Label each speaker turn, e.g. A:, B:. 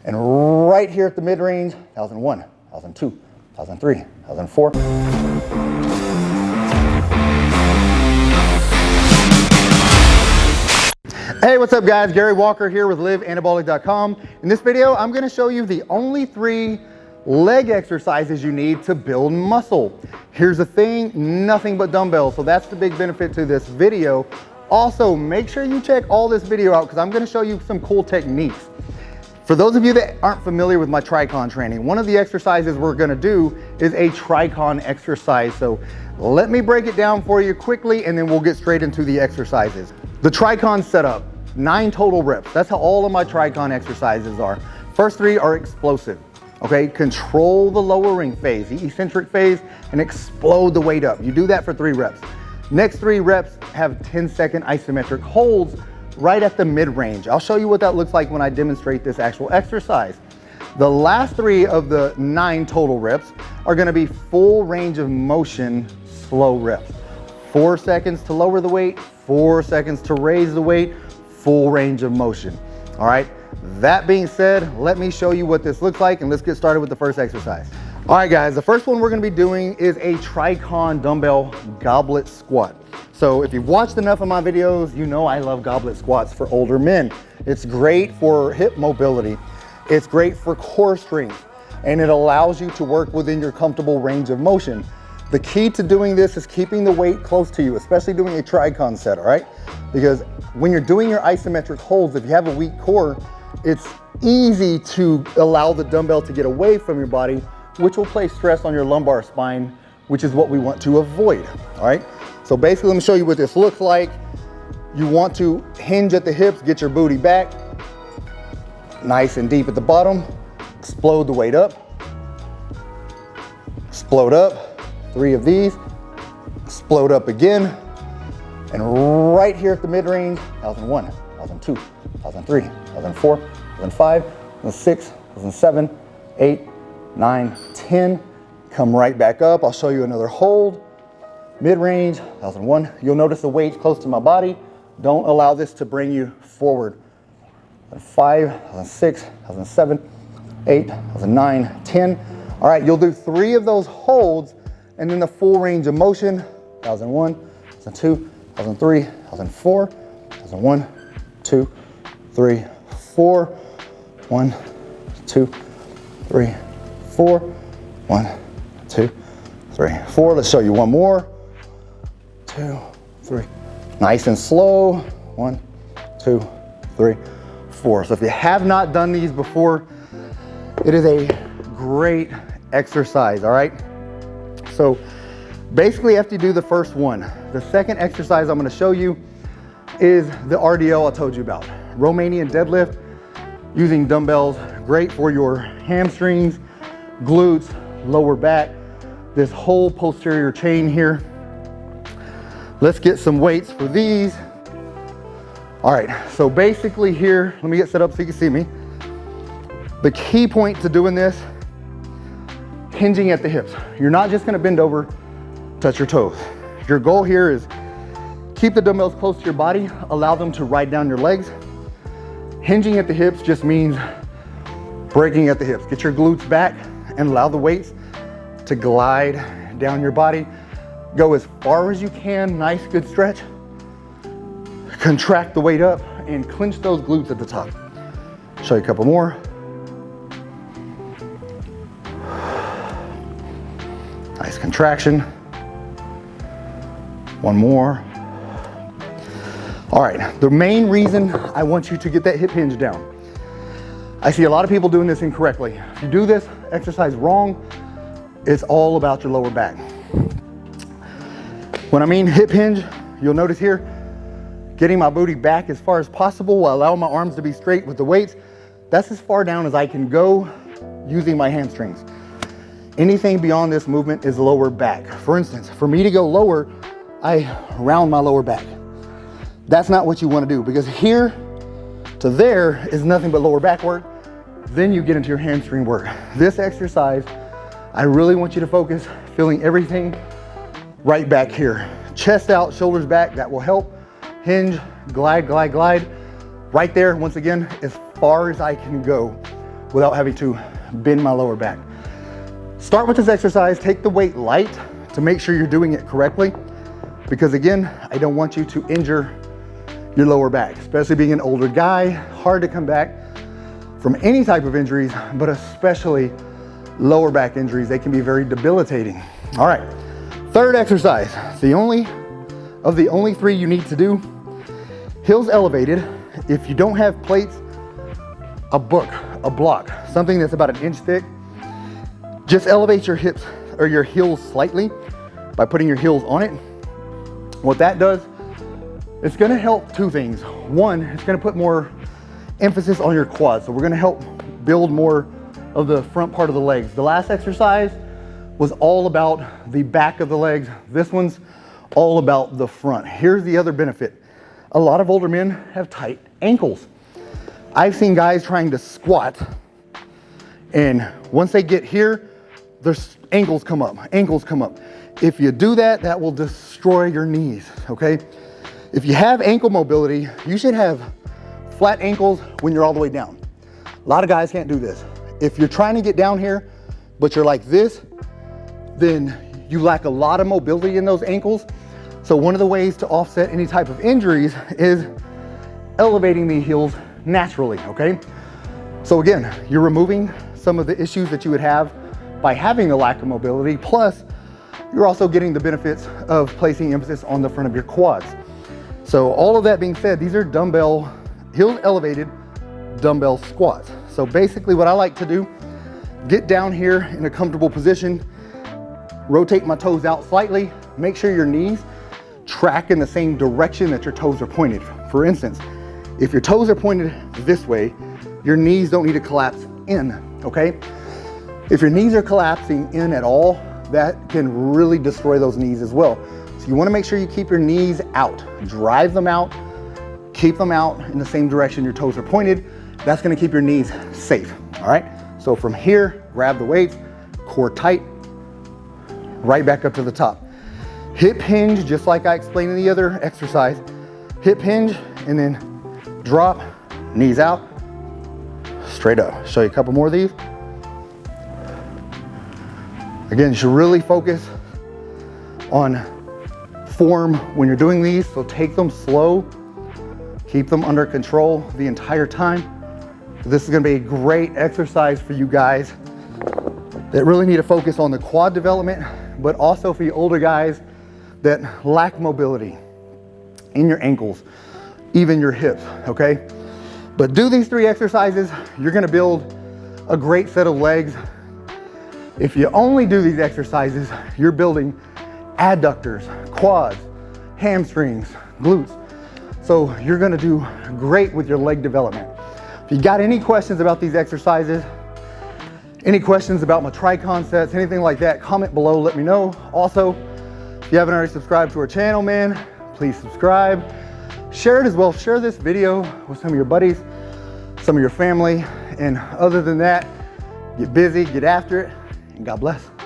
A: And right here at the mid-range, 1001, 1002, 1003, 1004. Hey, what's up guys? Gary Walker here with liveanabolic.com. In this video, I'm gonna show you the only 3 leg exercises you need to build muscle. Here's the thing, nothing but dumbbells. So that's the big benefit to this video. Also, make sure you check all this video out because I'm gonna show you some cool techniques. For those of you that aren't familiar with my TRICON training, one of the exercises we're gonna do is a TRICON exercise. So let me break it down for you quickly and then we'll get straight into the exercises. The TRICON setup, 9 total reps. That's how all of my TRICON exercises are. First 3 are explosive, okay? Control the lowering phase, the eccentric phase, and explode the weight up. You do that for 3 reps. Next 3 reps have 10-second isometric holds right at the mid-range. I'll show you what that looks like when I demonstrate this actual exercise. The last 3 of the 9 total reps are gonna be full range of motion, slow reps. 4 seconds to lower the weight, 4 seconds to raise the weight, full range of motion. All right, that being said, let me show you what this looks like and let's get started with the first exercise. All right guys, the first one we're gonna be doing is a TRICON dumbbell goblet squat. So if you've watched enough of my videos, you know I love goblet squats for older men. It's great for hip mobility. It's great for core strength, and it allows you to work within your comfortable range of motion. The key to doing this is keeping the weight close to you, especially doing a TRICON set, all right? Because when you're doing your isometric holds, if you have a weak core, it's easy to allow the dumbbell to get away from your body, which will place stress on your lumbar spine, which is what we want to avoid, all right? So basically, let me show you what this looks like. You want to hinge at the hips, get your booty back, nice and deep at the bottom, explode the weight up, explode up, 3 of these, explode up again, and right here at the mid-range, 1001, 1002, 1003, 1004, 1005, 1006, 1007, 8, 9, 10. Come right back up. I'll show you another hold. Mid-range, 1001. You'll notice the weight's close to my body. Don't allow this to bring you forward. 1005, 1006, 1007, 8, 1009, 10. All right, you'll do 3 of those holds and then the full range of motion, 1001, 1002, 1003, 1004, 1001, 2, 3, 4, 1, 2, 3, 4, 1, 2, 3, 4. Let's show you one more. 2, 3. Nice and slow. 1, 2, 3, 4. So if you have not done these before, it is a great exercise, all right? So basically after you do the first one, the second exercise I'm gonna show you is the RDL I told you about. Romanian deadlift using dumbbells, great for your hamstrings, glutes, lower back, this whole posterior chain here. Let's get some weights for these. All right, so basically here, let me get set up so you can see me. The key point to doing this, hinging at the hips. You're not just gonna bend over, touch your toes. Your goal here is keep the dumbbells close to your body, allow them to ride down your legs. Hinging at the hips just means breaking at the hips. Get your glutes back and allow the weights to glide down your body. Go as far as you can, nice, good stretch. Contract the weight up and clench those glutes at the top. Show you a couple more. Nice contraction. One more. All right, the main reason I want you to get that hip hinge down. I see a lot of people doing this incorrectly. If you do this exercise wrong, it's all about your lower back. When I mean hip hinge, you'll notice here, getting my booty back as far as possible while allowing my arms to be straight with the weights. That's as far down as I can go using my hamstrings. Anything beyond this movement is lower back. For instance, for me to go lower, I round my lower back. That's not what you want to do because here to there is nothing but lower back work. Then you get into your hamstring work. This exercise, I really want you to focus, feeling everything right back here. Chest out, shoulders back, that will help. Hinge, glide, glide, glide. Right there, once again, as far as I can go without having to bend my lower back. Start with this exercise, take the weight light to make sure you're doing it correctly, because again, I don't want you to injure your lower back, especially being an older guy, hard to come back from any type of injuries, but especially lower back injuries. They can be very debilitating. All right, third exercise, the only three you need to do, heels elevated. If you don't have plates, a block, something that's about 1 inch thick, just elevate your hips or your heels slightly by putting your heels on it. What that does, it's gonna help two things. One, it's gonna put more emphasis on your quads. So we're gonna help build more of the front part of the legs. The last exercise was all about the back of the legs. This one's all about the front. Here's the other benefit. A lot of older men have tight ankles. I've seen guys trying to squat, and once they get here, their ankles come up. If you do that, that will destroy your knees, okay? If you have ankle mobility, you should have flat ankles when you're all the way down. A lot of guys can't do this. If you're trying to get down here, but you're like this, then you lack a lot of mobility in those ankles. So one of the ways to offset any type of injuries is elevating the heels naturally, okay? So again, you're removing some of the issues that you would have by having a lack of mobility, plus you're also getting the benefits of placing emphasis on the front of your quads. So all of that being said, these are dumbbell, heels elevated dumbbell squats. So basically what I like to do, get down here in a comfortable position, rotate my toes out slightly, make sure your knees track in the same direction that your toes are pointed. For instance, if your toes are pointed this way, your knees don't need to collapse in, okay? If your knees are collapsing in at all, that can really destroy those knees as well. So you wanna make sure you keep your knees out, drive them out, keep them out in the same direction your toes are pointed. That's gonna keep your knees safe, all right? So from here, grab the weights, core tight, right back up to the top. Hip hinge, just like I explained in the other exercise. Hip hinge, and then drop, knees out, straight up. Show you a couple more of these. Again, you should really focus on form when you're doing these, so take them slow, keep them under control the entire time. This is gonna be a great exercise for you guys that really need to focus on the quad development, but also for you older guys that lack mobility in your ankles, even your hips, okay? But do these 3 exercises, you're gonna build a great set of legs. If you only do these exercises, you're building adductors, quads, hamstrings, glutes. So you're gonna do great with your leg development. If you got any questions about these exercises, any questions about my TRICON sets, anything like that, comment below, let me know. Also, if you haven't already subscribed to our channel, man, please subscribe. Share it as well. Share this video with some of your buddies, some of your family. And other than that, get busy, get after it, and God bless.